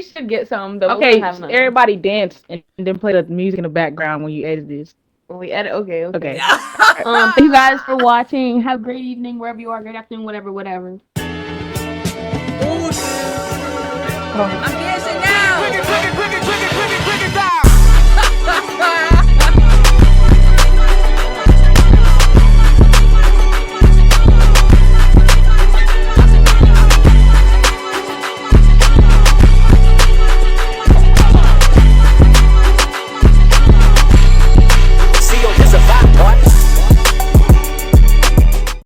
should get some though, but we don't Okay, have none. everybody dance and then play the music in the background when you edit this. When we edit, okay, Okay. okay. Thank you guys for watching. Have a great evening wherever you are. Great afternoon, whatever, whatever. Deuces. Oh. I'm